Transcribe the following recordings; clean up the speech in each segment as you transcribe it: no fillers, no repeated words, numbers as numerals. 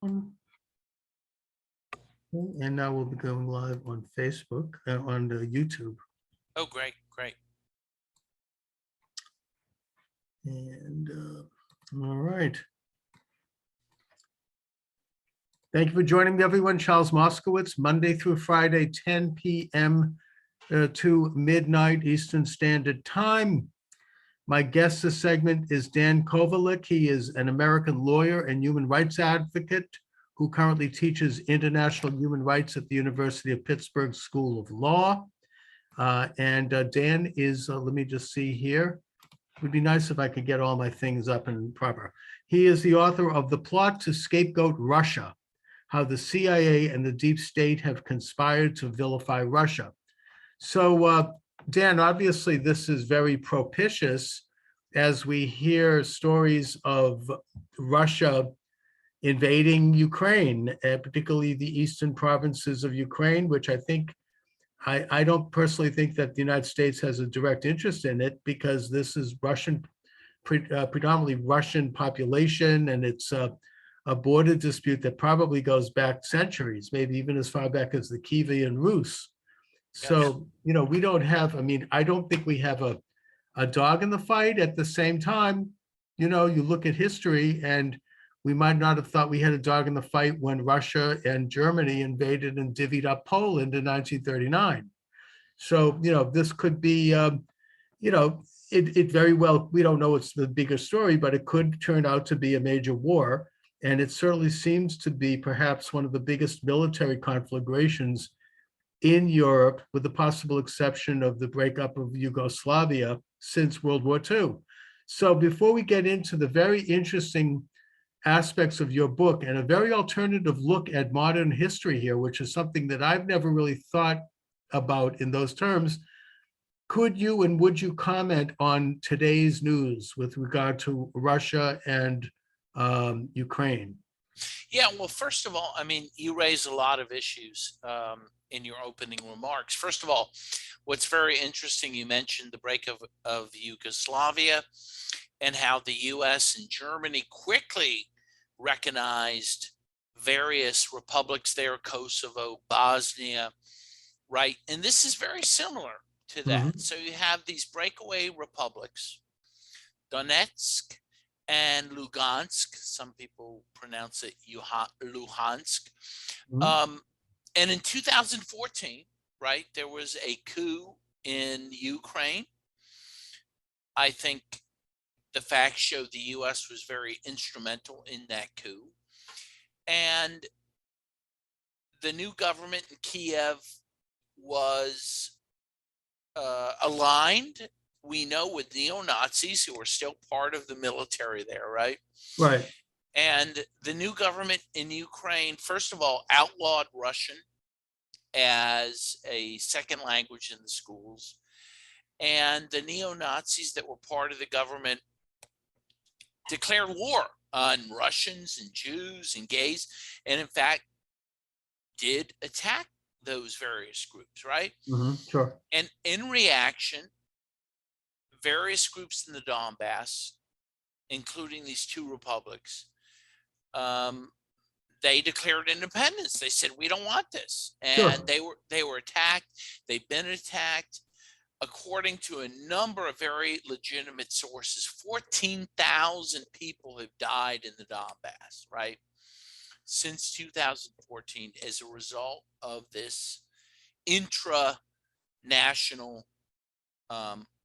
one. Okay, and now we'll be going live on Facebook, on YouTube. Oh, great, great. And all right. Thank you for joining me, everyone. Charles Moscowitz, Monday through Friday, 10 p.m. To midnight Eastern Standard Time. My guest this segment is Dan Kovalik. He is an American lawyer and human rights advocate who currently teaches international human rights at the University of Pittsburgh School of Law. Dan is, let me just see here. It would be nice if I could get all my things up and proper. He is the author of The Plot to Scapegoat Russia, How the CIA and the Deep State Have Conspired to Vilify Russia. So, Dan, obviously this is very propitious as we hear stories of Russia invading Ukraine, particularly the eastern provinces of Ukraine, which I think, I don't personally think that the United States has a direct interest in it because this is Russian, predominantly Russian population, and it's a border dispute that probably goes back centuries, maybe even as far back as the Kievan Rus. So, we don't have, I don't think we have a dog in the fight. At the same time, you look at history and we might not have thought we had a dog in the fight when Russia and Germany invaded and divvied up Poland in 1939. So, this could be, it very well, we don't know it's the bigger story, but it could turn out to be a major war. And it certainly seems to be perhaps one of the biggest military conflagrations in Europe, with the possible exception of the breakup of Yugoslavia since World War II. So before we get into the very interesting aspects of your book and a very alternative look at modern history here, which is something that I've never really thought about in those terms, could you and would you comment on today's news with regard to Russia and Ukraine? Yeah, well, first of all, you raise a lot of issues in your opening remarks. First of all, what's very interesting, you mentioned the break of Yugoslavia and how the US and Germany quickly recognized various republics there, Kosovo, Bosnia, right? And this is very similar to that. Mhm. So you have these breakaway republics, Donetsk and Lugansk. Some people pronounce it Luhansk. Mhm. And in 2014, right, there was a coup in Ukraine. I think the facts show the US was very instrumental in that coup. And the new government in Kiev was aligned, we know, with neo-Nazis who are still part of the military there, right? Right. And the new government in Ukraine, first of all, outlawed Russian as a second language in the schools. And the neo-Nazis that were part of the government declared war on Russians and Jews and gays, and in fact did attack those various groups, right? Sure. And in reaction, various groups in the Donbass, including these two republics, they declared independence. They said, we don't want this. And Sure. they were attacked. They've been attacked. According to a number of very legitimate sources, 14,000 people have died in the Donbass, right, since 2014 as a result of this intra-national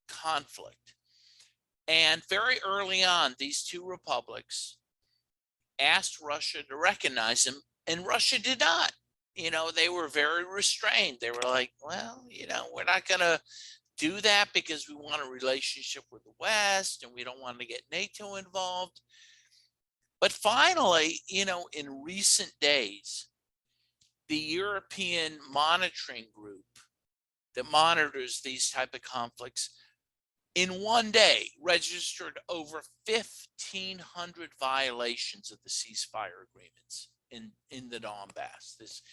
conflict. And very early on, these two republics asked Russia to recognize them, and Russia did not. They were very restrained. They were like, well, we're not going to do that because we want a relationship with the West and we don't want to get NATO involved. But finally, in recent days, the European monitoring group that monitors these type of conflicts in one day registered over 1,500 violations of the ceasefire agreements in the Donbass, this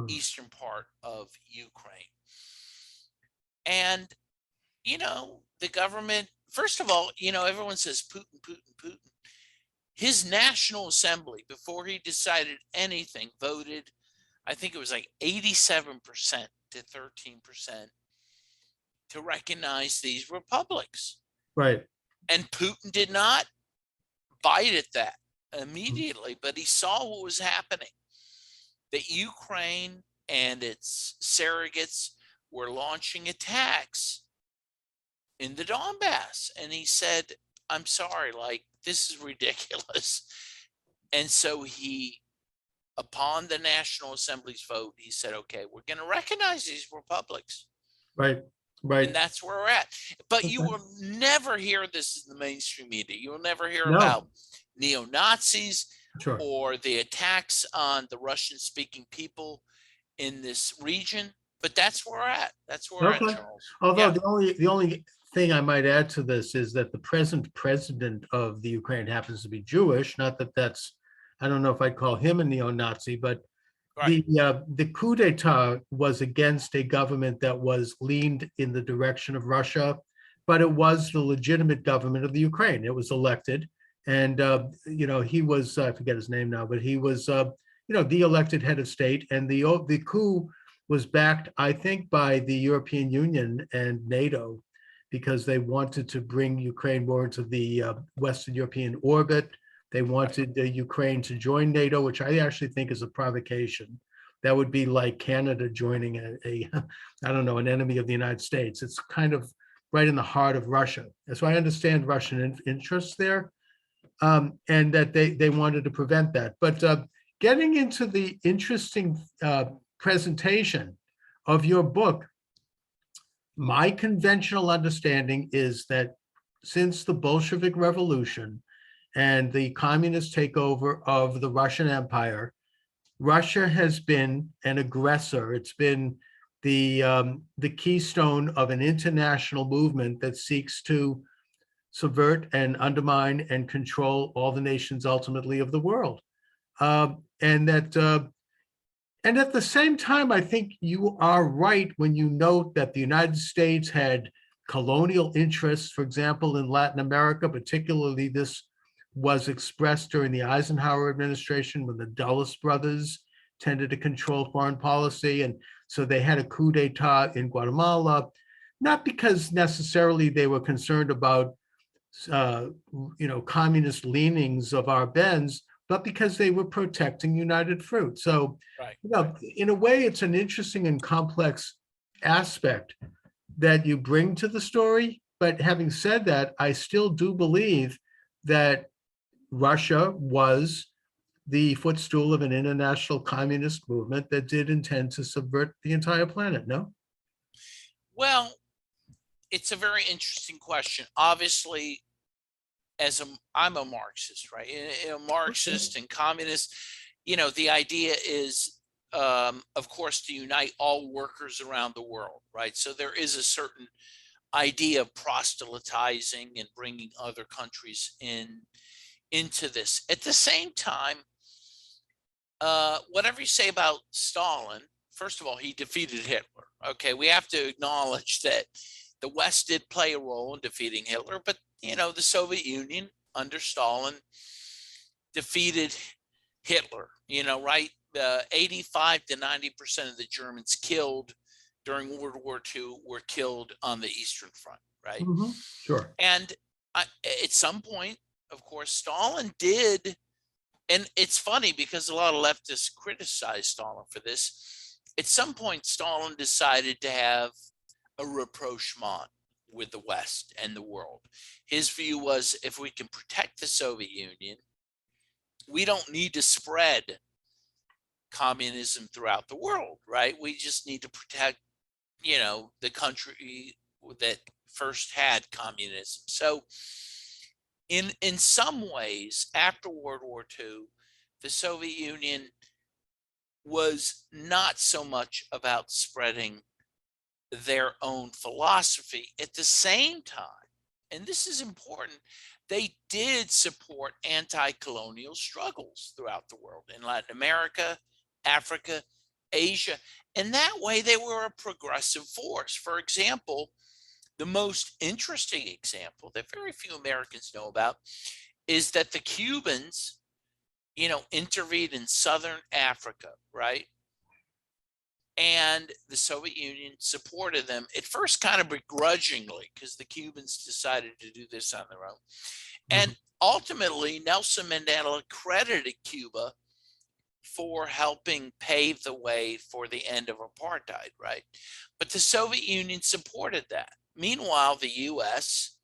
eastern part of Ukraine. And the government, first of all, everyone says Putin, Putin, Putin. his National Assembly, before he decided anything, voted, I think it was like 87% to 13% to recognize these republics. Right. And Putin did not bite at that immediately, but he saw what was happening, that Ukraine and its surrogates were launching attacks in the Donbass. And he said, I'm sorry, like, this is ridiculous. And so he, upon the National Assembly's vote, he said, okay, we're going to recognize these republics. Right. Right. And that's where we're at. But you Okay. will never hear this in the mainstream media. You will never hear No. about neo-Nazis Sure. or the attacks on the Russian-speaking people in this region. But that's where we're at. That's where we're at, Okay. Charles. Although Yeah. the only thing I might add to this is that the present president of the Ukraine happens to be Jewish. Not that that's, I don't know if I'd call him a neo-Nazi, but Right. the coup d'etat was against a government that was leaned in the direction of Russia, but it was the legitimate government of the Ukraine. It was elected, and he was, I forget his name now, but he was the elected head of state, and the coup was backed, I think, by the European Union and NATO, because they wanted to bring Ukraine more into the Western European orbit. They wanted Ukraine to join NATO, which I actually think is a provocation. That would be like Canada joining I don't know, an enemy of the United States. It's kind of right in the heart of Russia. So I understand Russian interests there, and that they wanted to prevent that. But getting into the interesting presentation of your book, my conventional understanding is that since the Bolshevik Revolution and the communist takeover of the Russian Empire, Russia has been an aggressor. It's been the keystone of an international movement that seeks to subvert and undermine and control all the nations ultimately of the world. And at the same time, I think you are right when you note that the United States had colonial interests, for example, in Latin America. Particularly, this was expressed during the Eisenhower administration, when the Dulles brothers tended to control foreign policy. And so they had a coup d'etat in Guatemala, not because necessarily they were concerned about communist leanings of our Benz, but because they were protecting United Fruit. So, Right. In a way, it's an interesting and complex aspect that you bring to the story. But having said that, I still do believe that Russia was the footstool of an international communist movement that did intend to subvert the entire planet, no? Well, it's a very interesting question. Obviously, I'm a Marxist, right? A Marxist and communist, the idea is, of course, to unite all workers around the world, right? So there is a certain idea of proselytizing and bringing other countries into this. At the same time, whatever you say about Stalin, first of all, he defeated Hitler. Okay, we have to acknowledge that the West did play a role in defeating Hitler, but the Soviet Union under Stalin defeated Hitler. Right? 85 to 90% of the Germans killed during World War II were killed on the Eastern Front. Right? Mm-hmm. Sure. And at some point, of course, Stalin did. And it's funny because a lot of leftists criticize Stalin for this. At some point, Stalin decided to have a rapprochement with the West and the world. His view was, if we can protect the Soviet Union, we don't need to spread communism throughout the world, right? We just need to protect, the country that first had communism. So in some ways, after World War II, the Soviet Union was not so much about spreading their own philosophy. At the same time, and this is important, they did support anti-colonial struggles throughout the world in Latin America, Africa, Asia. And that way they were a progressive force. For example, the most interesting example that very few Americans know about is that the Cubans, intervened in southern Africa, right? And the Soviet Union supported them at first kind of begrudgingly, because the Cubans decided to do this on their own. And ultimately, Nelson Mandela credited Cuba for helping pave the way for the end of apartheid, right? But the Soviet Union supported that. Meanwhile, the US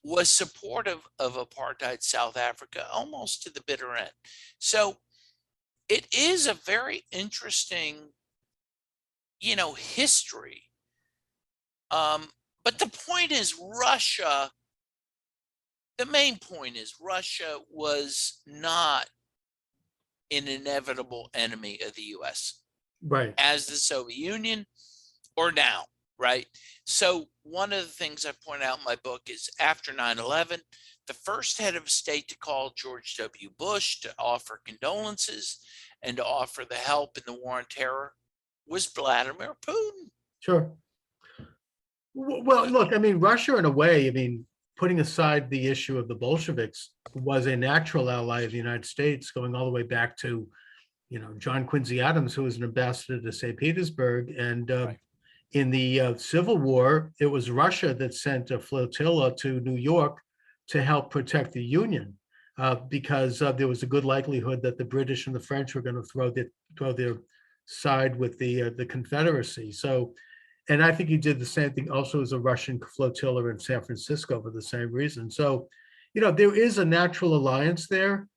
was supportive of apartheid South Africa almost to the bitter end. So it is a very interesting, history. But the point is, the main point is Russia was not an inevitable enemy of the US, Right. as the Soviet Union or now, right? So one of the things I point out in my book is after 9/11, the first head of state to call George W. Bush to offer condolences and to offer the help in the war on terror was Vladimir Putin. Sure. Well, look, I mean, Russia, in a way, I mean, putting aside the issue of the Bolsheviks, was a natural ally of the United States, going all the way back to, John Quincy Adams, who was an ambassador to St. Petersburg. And Right. in the Civil War, it was Russia that sent a flotilla to New York to help protect the Union, because there was a good likelihood that the British and the French were going to throw their side with the Confederacy. So, and I think he did the same thing also as a Russian flotilla in San Francisco for the same reason. So, there is a natural alliance there.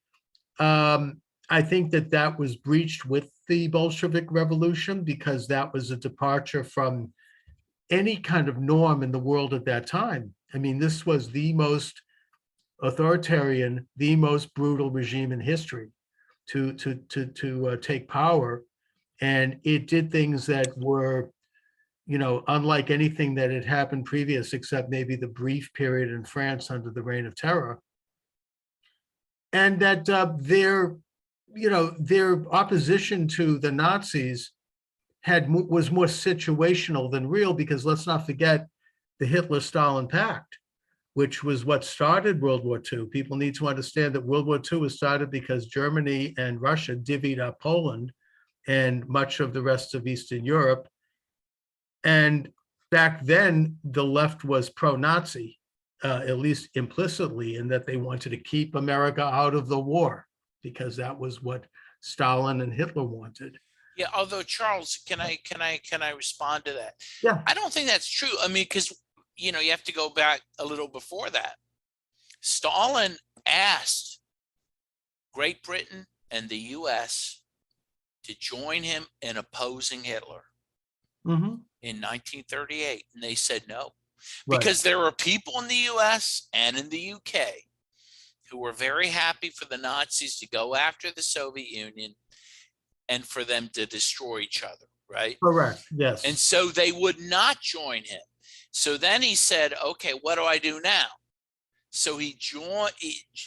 I think that was breached with the Bolshevik Revolution, because that was a departure from any kind of norm in the world at that time. I mean, this was the most authoritarian, the most brutal regime in history to take power, and it did things that were, unlike anything that had happened previous, except maybe the brief period in France under the Reign of Terror. And that their opposition to the Nazis was more situational than real, because let's not forget the Hitler-Stalin Pact, which was what started World War II. People need to understand that World War II was started because Germany and Russia divvied up Poland and much of the rest of Eastern Europe. And back then, the left was pro-Nazi, at least implicitly, in that they wanted to keep America out of the war, because that was what Stalin and Hitler wanted. Yeah, although Charles, can I respond to that? Yeah. I don't think that's true. I mean, because you have to go back a little before that. Stalin asked Great Britain and the US to join him in opposing Hitler in 1938, and they said no, because there were people in the US and in the UK who were very happy for the Nazis to go after the Soviet Union and for them to destroy each other, right? Correct. Yes. And so they would not join him. So then he said, okay, what do I do now? So he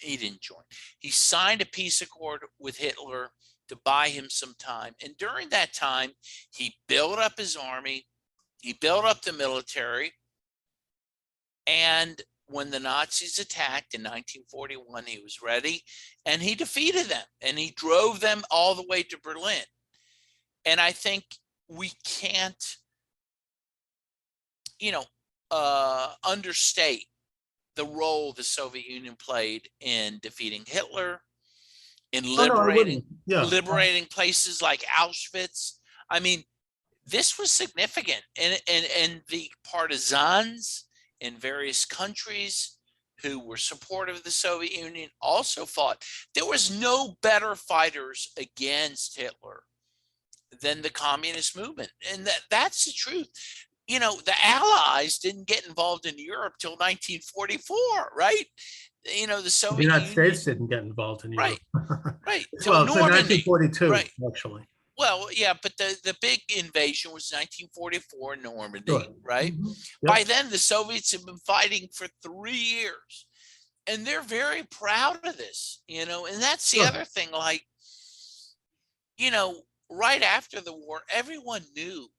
didn't join. He signed a peace accord with Hitler to buy him some time. And during that time, he built up his army, he built up the military. And when the Nazis attacked in 1941, he was ready, and he defeated them, and he drove them all the way to Berlin. And I think we can't, understate the role the Soviet Union played in defeating Hitler, in liberating places like Auschwitz. I mean, this was significant, and the partisans in various countries who were supportive of the Soviet Union also fought. There was no better fighters against Hitler than the communist movement, and that's the truth. The Allies didn't get involved in Europe till 1944, right? The Soviet United Union, States didn't get involved in Europe. right. Well, Till so Normandy, 1942, right? actually. Well, yeah, but the big invasion was 1944 Normandy, Sure. right? Yep. By then, the Soviets had been fighting for 3 years, and they're very proud of this, and that's the other thing. Like, right after the war, everyone knew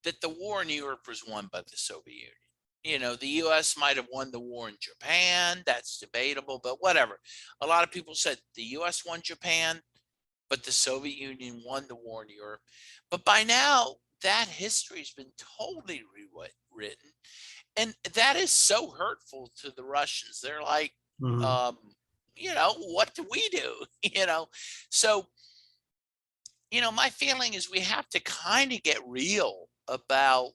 that the war in Europe was won by the Soviet Union. You know, the US might have won the war in Japan. That's debatable, but whatever. A lot of people said the US won Japan, but the Soviet Union won the war in Europe. But by now, that history has been totally rewritten. And that is so hurtful to the Russians. They're like, Mhm. you know, what do we do? You know, so, you know, my feeling is we have to kind of get real about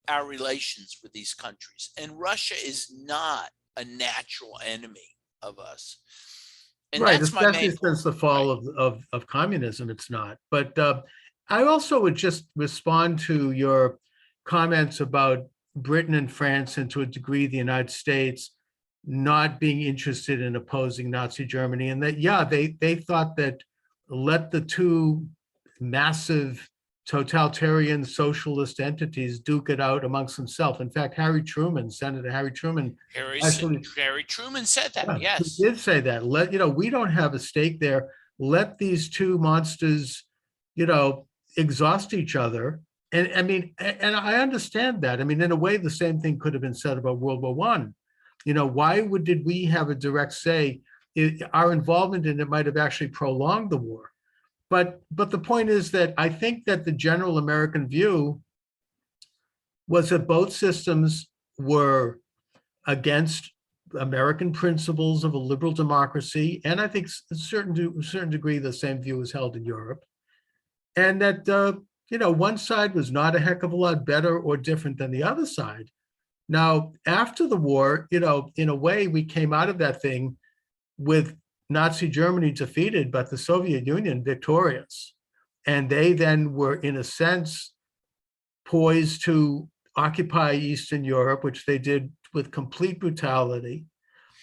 our relations with these countries. And Russia is not a natural enemy of us. And Right, that's my especially main point. since the Right. fall of communism, it's not. But I also would just respond to your comments about Britain and France, and to a degree, the United States not being interested in opposing Nazi Germany, and that, yeah, they thought that let the two massive totalitarian socialist entities duke it out amongst themselves. In fact, Senator Harry Truman, actually, Harry Truman said that. yeah, he Yes. did say that. We don't have a stake there. Let these two monsters, exhaust each other. And I mean, and I understand that. I mean, in a way, the same thing could have been said about World War One. Why did we have a direct say? Our involvement in it might have actually prolonged the war. But the point is that I think that the general American view was that both systems were against American principles of a liberal democracy, and I think to a certain degree the same view is held in Europe, and that one side was not a heck of a lot better or different than the other side. Now, after the war, in a way, we came out of that thing with Nazi Germany defeated, but the Soviet Union victorious, and they then were, in a sense, poised to occupy Eastern Europe, which they did with complete brutality,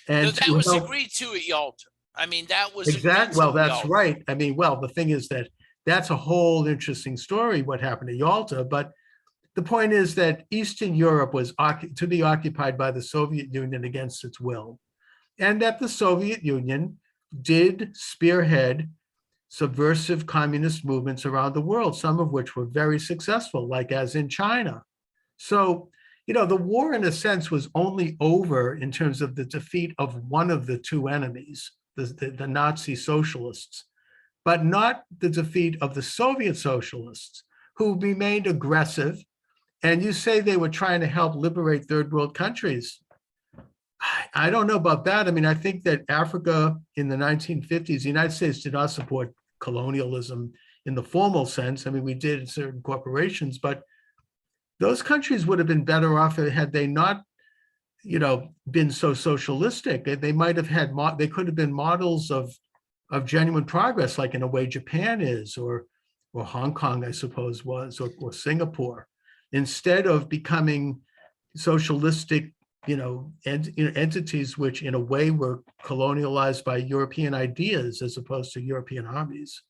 No, and that to was help. agreed to at Yalta. I mean, that was agreed Exact. to Well, at that's Yalta. right. I mean, well, the thing is that that's a whole interesting story, what happened at Yalta. But the point is that Eastern Europe was to be occupied by the Soviet Union against its will, and that the Soviet Union did spearhead subversive communist movements around the world, some of which were very successful, like as in China. So, the war, in a sense, was only over in terms of the defeat of one of the two enemies, the Nazi socialists, but not the defeat of the Soviet socialists, who remained aggressive. And you say they were trying to help liberate third world countries. I don't know about that. I mean, I think that Africa in the 1950s, the United States did not support colonialism in the formal sense. I mean, we did in certain corporations, but those countries would have been better off had they not, been so socialistic. They might have had, they could have been models of genuine progress, like in a way Japan is, or Hong Kong, I suppose, was, or Singapore, instead of becoming socialistic, entities which in a way were colonialized by European ideas as opposed to European armies.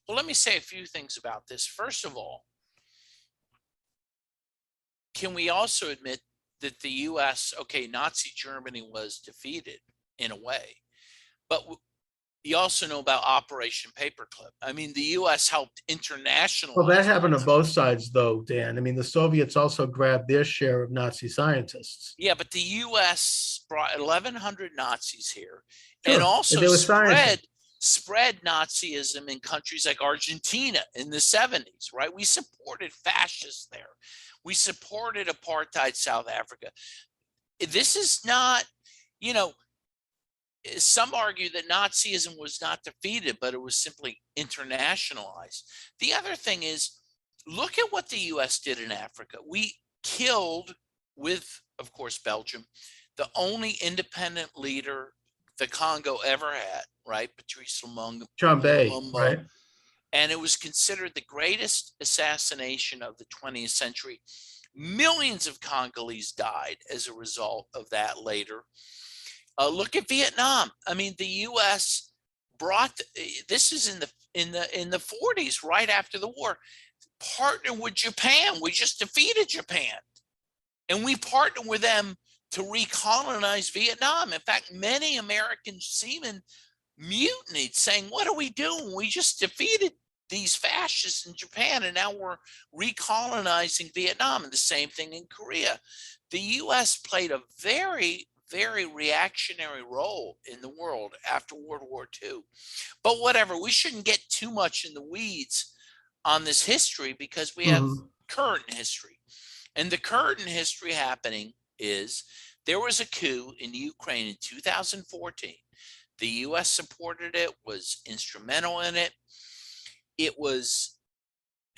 Well, let me say a few things about this. First of all, can we also admit that the US, okay, Nazi Germany was defeated in a way, but you also know about Operation Paperclip. I mean, the US helped Well, that internationalize happened on Nazi. both sides, though, Dan. I mean, the Soviets also grabbed their share of Nazi scientists. Yeah, but the US brought 1,100 Nazis here and Sure, also they were scientists. spread Nazism in countries like Argentina in the 70s, right? We supported fascists there. We supported apartheid South Africa. This is not, you know, some argue that Nazism was not defeated, but it was simply internationalized. The other thing is, look at what the US did in Africa. We killed, with, of course, Belgium, the only independent leader the Congo ever had, right? Patrice Chambay, Lumumba. right? And it was considered the greatest assassination of the 20th century. Millions of Congolese died as a result of that later. Look at Vietnam. I mean, the U.S. brought this is in the 40s, right after the war. Partnered with Japan. We just defeated Japan, and we partnered with them to recolonize Vietnam. In fact, many American seamen mutinied, saying, "What are we doing? We just defeated these fascists in Japan, and now we're recolonizing Vietnam, and the same thing in Korea. The US played a very, very reactionary role in the world after World War II. But whatever, we shouldn't get too much in the weeds on this history because we have current history. And the current history happening is there was a coup in Ukraine in 2014. The US supported it, was instrumental in it. It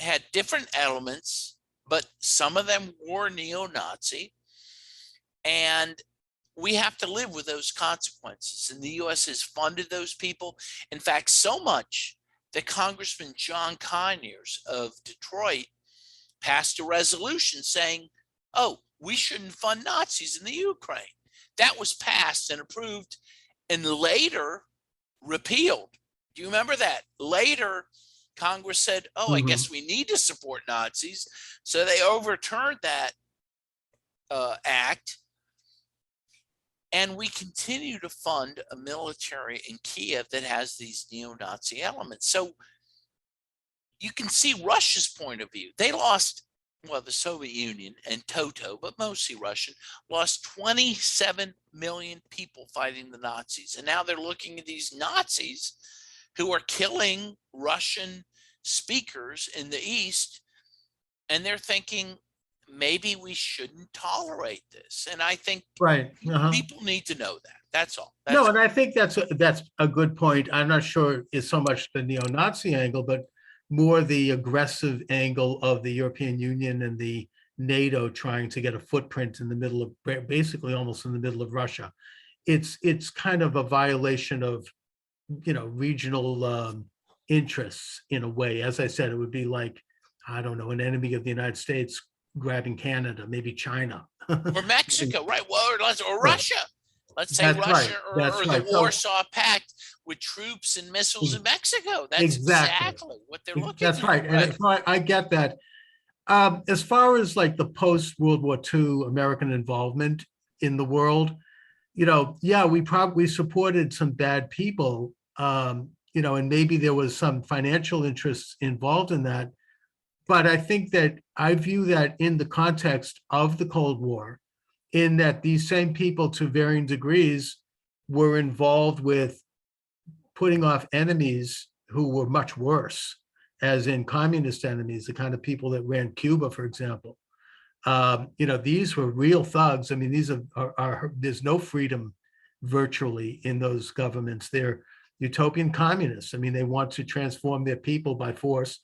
had different elements, but some of them were neo-Nazi. And we have to live with those consequences. And the US has funded those people. In fact, so much that Congressman John Conyers of Detroit passed a resolution saying, oh, we shouldn't fund Nazis in the Ukraine. That was passed and approved and later repealed. Do you remember that? Later, Congress said, oh, I guess we need to support Nazis. So they overturned that act. And we continue to fund a military in Kiev that has these neo-Nazi elements. So you can see Russia's point of view. They lost, well, the Soviet Union and Toto, but mostly Russian, lost 27 million people fighting the Nazis. And now they're looking at these Nazis who are killing Russian speakers in the East, and they're thinking, maybe we shouldn't tolerate this. And I think people need to know that. That's all. No, and I think that's a good point. I'm not sure it's so much the neo-Nazi angle, but more the aggressive angle of the European Union and the NATO trying to get a footprint in the middle of, basically almost in the middle of Russia. It's kind of a violation of, regional interests in a way. As I said, it would be like, I don't know, an enemy of the United States grabbing Canada, maybe China. Or Mexico, right? Well, or Russia. Let's say Russia or the Warsaw Pact with troops and missiles in Mexico. That's exactly what they're looking for. That's right. And I get that. As far as like the post-World War II American involvement in the world, we supported some bad people, and maybe there was some financial interests involved in that. But I think that I view that in the context of the Cold War, in that these same people to varying degrees were involved with putting off enemies who were much worse, as in communist enemies, the kind of people that ran Cuba, for example. These were real thugs. I mean, these are there's no freedom virtually in those governments. They're utopian communists. I mean, they want to transform their people by force.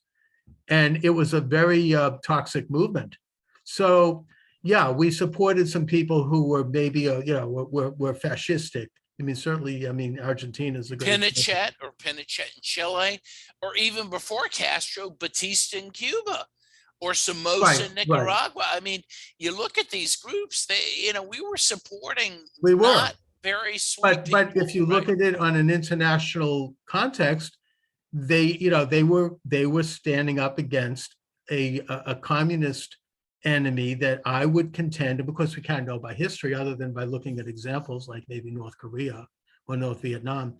And it was a very toxic movement. So, yeah, we supported some people who were maybe, were fascistic. I mean, certainly, Argentina's a good Pinochet in Chile, or even before Castro, Batista in Cuba, or Somoza in Nicaragua. Right. I mean, you look at these groups, we were supporting not very sweet people, but if you look at it on an international context, they were standing up against a communist enemy that I would contend, because we can't know by history other than by looking at examples like maybe North Korea or North Vietnam,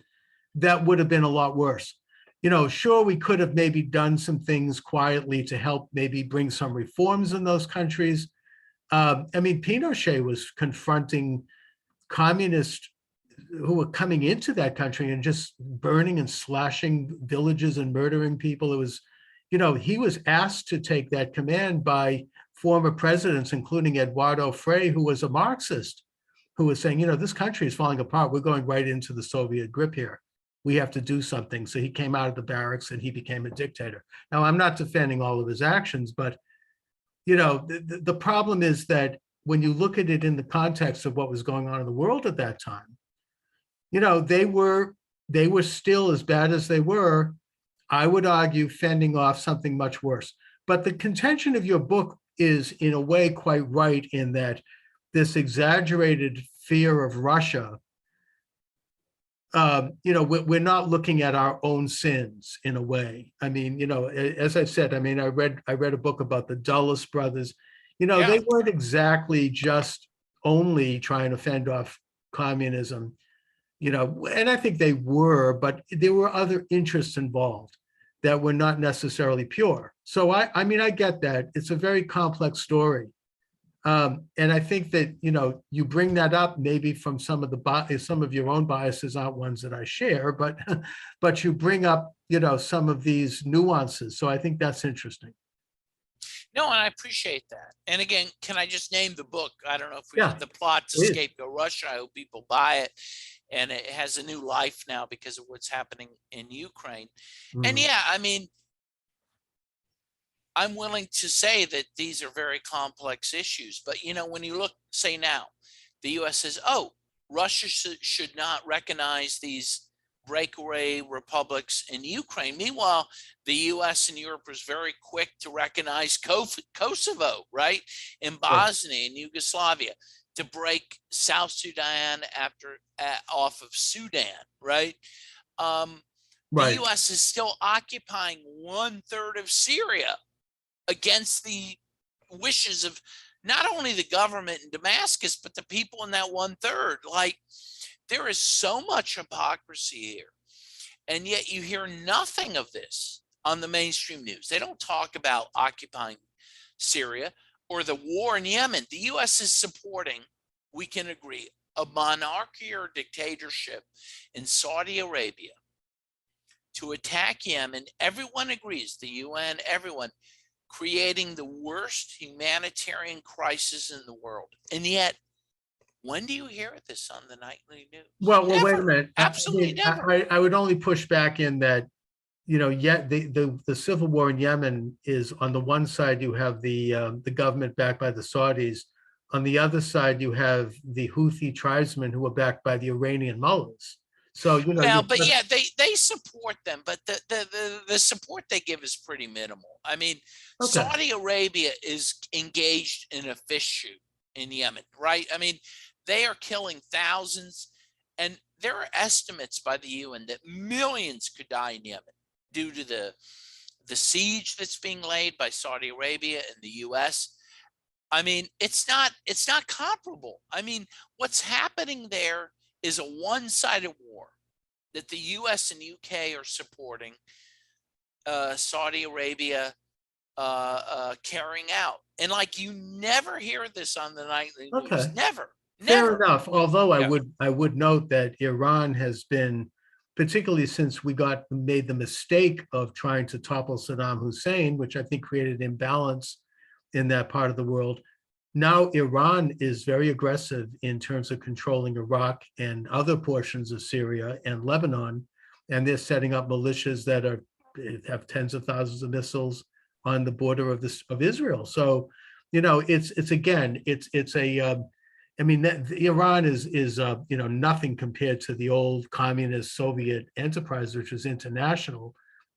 that would have been a lot worse. Sure, we could have maybe done some things quietly to help maybe bring some reforms in those countries. Pinochet was confronting communists who were coming into that country and just burning and slashing villages and murdering people. It was, he was asked to take that command by former presidents, including Eduardo Frei, who was a Marxist, who was saying, this country is falling apart. We're going right into the Soviet grip here. We have to do something. So he came out of the barracks and he became a dictator. Now, I'm not defending all of his actions, but, the problem is that when you look at it in the context of what was going on in the world at that time, they were still, as bad as they were, I would argue, fending off something much worse. But the contention of your book is in a way quite right, in that this exaggerated fear of Russia, we're not looking at our own sins in a way. I mean, as I said, I read a book about the Dulles brothers. They weren't exactly just only trying to fend off communism, and I think they were, but there were other interests involved. that were not necessarily pure. So I mean, I get that. It's a very complex story. And I think that, you bring that up maybe from some of your own biases aren't ones that I share, but but you bring up, some of these nuances. So I think that's interesting. No, and I appreciate that. And again, can I just name the book? I don't know if we Yeah, the plot to please. Scapegoat Russia. I hope people buy it. And it has a new life now because of what's happening in Ukraine. And Mhm. yeah, I mean, I'm willing to say that these are very complex issues. But, when you look, say now, the US says, oh, Russia should not recognize these breakaway republics in Ukraine. Meanwhile, the US and Europe was very quick to recognize Kosovo, right? In Right. Bosnia and Yugoslavia, to break South Sudan off of Sudan, right? The Right. US is still occupying 1/3 of Syria against the wishes of not only the government in Damascus, but the people in that 1/3. Like, there is so much hypocrisy here. And yet you hear nothing of this on the mainstream news. They don't talk about occupying Syria or the war in Yemen. The US is supporting, we can agree, a monarchy or dictatorship in Saudi Arabia to attack Yemen. Everyone agrees, the UN, everyone, creating the worst humanitarian crisis in the world. And yet, when do you hear this on the nightly news? Well, wait a Never. minute. Absolutely never. I would only push back in that, yet the civil war in Yemen is, on the one side, you have the government backed by the Saudis. On the other side, you have the Houthi tribesmen who are backed by the Iranian mullahs. So, Well, but yeah, they support them, but the support they give is pretty minimal. I mean, okay. Saudi Arabia is engaged in a fish shoot in Yemen, right? I mean, they are killing thousands, and there are estimates by the UN that millions could die in Yemen due to the siege that's being laid by Saudi Arabia and the US. I mean, it's not comparable. I mean, what's happening there is a one-sided war that the US and UK are supporting Saudi Arabia carrying out. And like, you never hear this on the nightly news. Okay. Never. Fair Never. enough. Although Yeah. I would note that Iran has been, particularly since we made the mistake of trying to topple Saddam Hussein, which I think created imbalance in that part of the world. Now Iran is very aggressive in terms of controlling Iraq and other portions of Syria and Lebanon, and they're setting up militias that have tens of thousands of missiles on the border of Israel. So, it's again, it's a I mean, Iran is nothing compared to the old communist Soviet enterprise, which was international,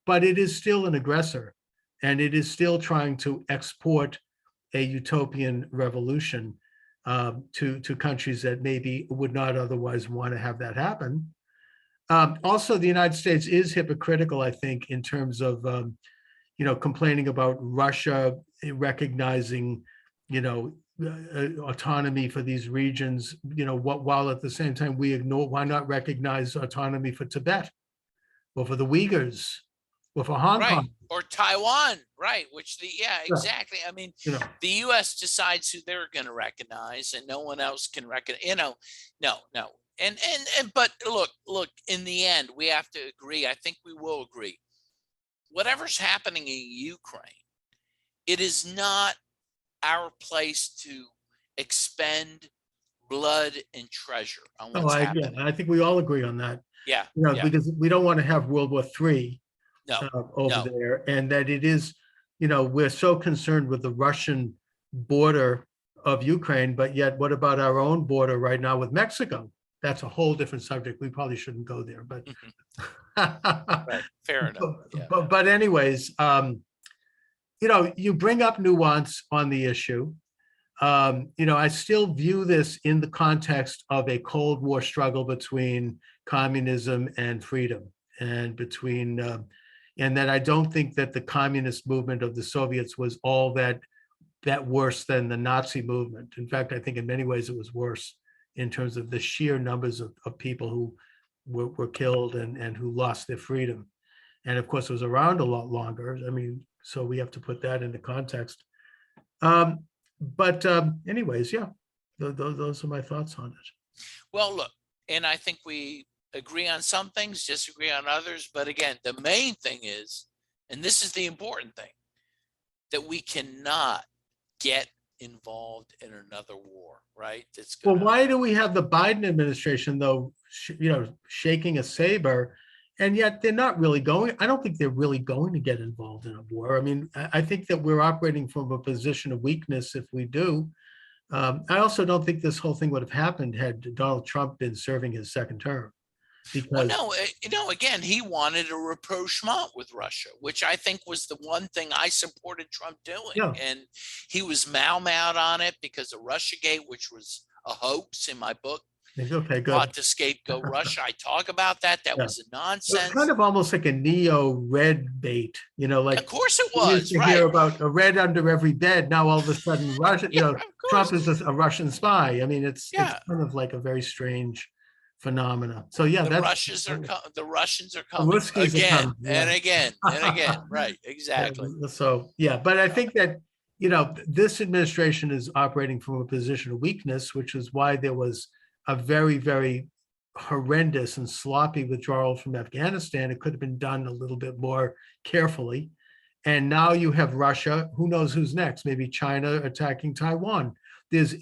but it is still an aggressor, and it is still trying to export a utopian revolution to countries that maybe would not otherwise want to have that happen. Also, the United States is hypocritical, I think, in terms of complaining about Russia recognizing, autonomy for these regions, while at the same time why not recognize autonomy for Tibet or for the Uyghurs or for Hong Right. Kong? Or Taiwan, right? Yeah, Yeah, exactly. I mean, the US decides who they're going to recognize, and no one else can recognize, no. But look, in the end, we have to agree. I think we will agree. Whatever's happening in Ukraine, it is not our place to expend blood and treasure on what's happening. I think we all agree on that. Yeah. Because we don't want to have World War III No. over there, and that it is, we're so concerned with the Russian border of Ukraine, but yet what about our own border right now with Mexico? That's a whole different subject. We probably shouldn't go there, but Right. Fair enough. Yeah. But anyways, you bring up nuance on the issue. I still view this in the context of a Cold War struggle between communism and freedom, and and that I don't think that the communist movement of the Soviets was all that worse than the Nazi movement. In fact, I think in many ways it was worse in terms of the sheer numbers of people who were killed and who lost their freedom. And of course, it was around a lot longer. I mean, so we have to put that into context. But anyways, yeah, those are my thoughts on it. Well, look, and I think we agree on some things, disagree on others. But again, the main thing is, and this is the important thing, that we cannot get involved in another war, right? It's Well, gonna, why do we have the Biden administration, though, shaking a saber, and yet they're not really going? I don't think they're really going to get involved in a war. I mean, I think that we're operating from a position of weakness if we do. I also don't think this whole thing would have happened had Donald Trump been serving his second term. well, Because no, again, he wanted a rapprochement with Russia, which I think was the one thing I supported Trump doing. yeah, And he was mouth on it because of Russiagate, which was a hoax in my book, okay, good. Plot to Scapegoat Russia. I talk about that. That Yeah. was a It was nonsense. kind of almost like a neo-red bait, like Of course it we used was, to right? hear about a red under every bed. Now all of a sudden, Russia, Yeah, of Trump course. is a Russian spy. I mean, it's Yeah. kind of like a very strange phenomena. So yeah, The Russians are coming Ruskies are again coming, and yeah. again and again. Right, exactly. So yeah, but I think that this administration is operating from a position of weakness, which is why there was a very, very horrendous and sloppy withdrawal from Afghanistan. It could have been done a little bit more carefully. And now you have Russia. Who knows who's next? Maybe China attacking Taiwan. There's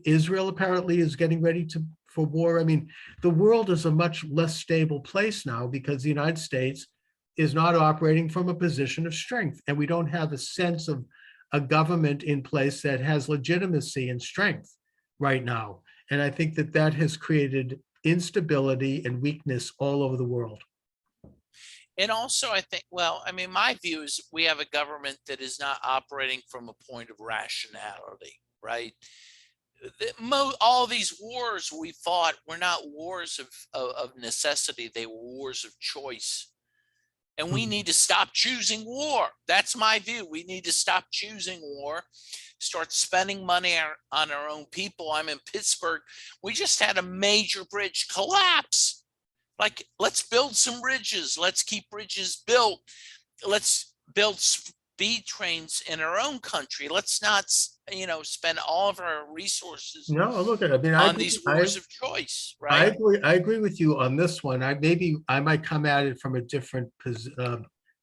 Israel apparently is getting ready for war. I mean, the world is a much less stable place now because the United States is not operating from a position of strength. And we don't have a sense of a government in place that has legitimacy and strength right now. And I think that that has created instability and weakness all over the world. And also, I think, well, I mean, my view is we have a government that is not operating from a point of rationality, right? All these wars we fought were not wars of necessity. They were wars of choice. And we need to stop choosing war. That's my view. We need to stop choosing war, start spending money on our own people. I'm in Pittsburgh. We just had a major bridge collapse. Like, let's build some bridges. Let's keep bridges built. Let's build speed trains in our own country. Let's not, spend all of our resources No, look at it. I mean, on these wars of choice, right? I agree with you on this one. I might come at it from a different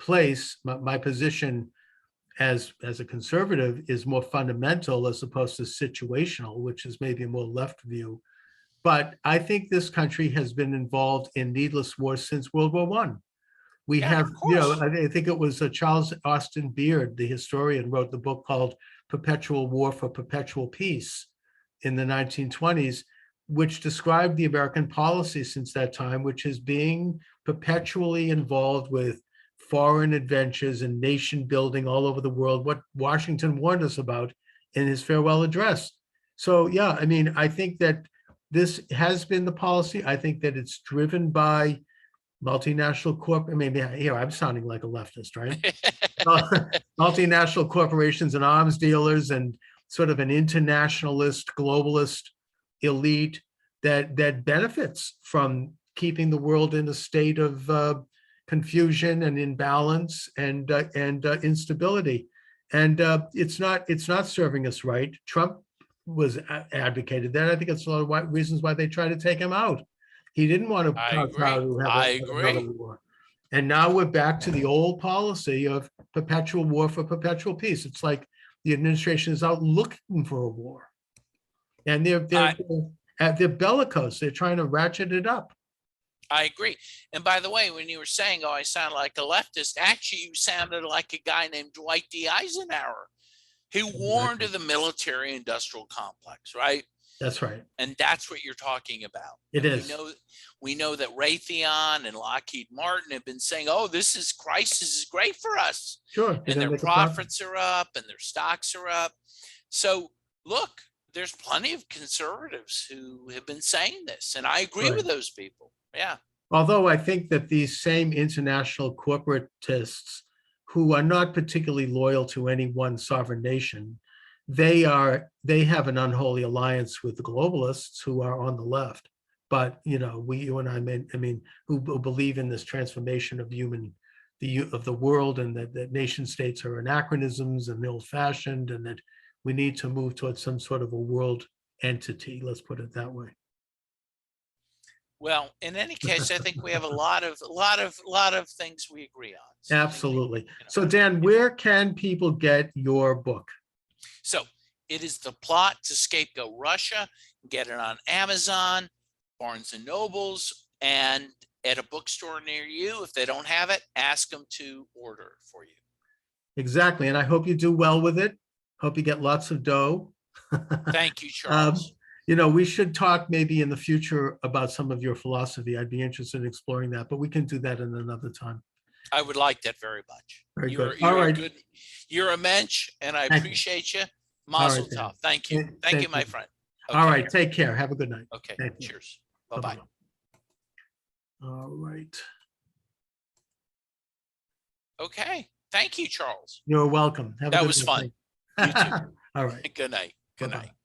place. My position as a conservative is more fundamental as opposed to situational, which is maybe a more left view. But I think this country has been involved in needless wars since World War I. We Yeah, have, of course. I think it was Charles Austin Beard, the historian, wrote the book called Perpetual War for Perpetual Peace in the 1920s, which described the American policy since that time, which is being perpetually involved with foreign adventures and nation building all over the world, what Washington warned us about in his farewell address. So, yeah, I mean, I think that this has been the policy. I think that it's driven by multinational corp. I mean, here I'm sounding like a leftist, right? Multinational corporations and arms dealers and sort of an internationalist, globalist elite that benefits from keeping the world in a state of confusion and imbalance and instability. And it's not serving us right. Trump was advocated that. I think it's a lot of reasons why they try to take him out. He didn't want to I have another agree. war. And now we're back to the old policy of perpetual war for perpetual peace. It's like the administration is out looking for a war. And they're bellicose. They're trying to ratchet it up. I agree. And by the way, when you were saying, oh, I sound like a leftist, actually, you sounded like a guy named Dwight D. Eisenhower. He warned of the military industrial complex, right? That's right. And that's what you're talking about. It is. We know that Raytheon and Lockheed Martin have been saying, oh, this crisis is great for us. Sure. And their profits are up and their stocks are up. So look, there's plenty of conservatives who have been saying this. And I agree with those people. Yeah. Although I think that these same international corporatists who are not particularly loyal to any one sovereign nation, they have an unholy alliance with the globalists who are on the left. But you and I mean, who believe in this transformation of human of the world, and that nation states are anachronisms and old-fashioned, and that we need to move towards some sort of a world entity. Let's put it that way. Well, in any case, I think we have a lot of things we agree on. So Absolutely. maybe, you know. So Dan, where can people get your book? So it is The Plot to Scapegoat Russia. Get it on Amazon, Barnes and Nobles, and at a bookstore near you. If they don't have it, ask them to order for you. Exactly. And I hope you do well with it. Hope you get lots of dough. Thank you, Charles. You know, we should talk maybe in the future about some of your philosophy. I'd be interested in exploring that, but we can do that in another time. I would like that very much. Very good. You're All right. good. You're a mensch, and I Thank you. appreciate you. All right, Mazel Dan. tov. Thank you. Thank Thank you, my you. friend. All Okay. right. Take care. Have a good night. Okay. Thank you. Cheers. Bye-bye. All right. Okay. Thank you, Charles. You're welcome. Have a That good was night. fun. You too. All right. Good night. Good Bye-bye. night.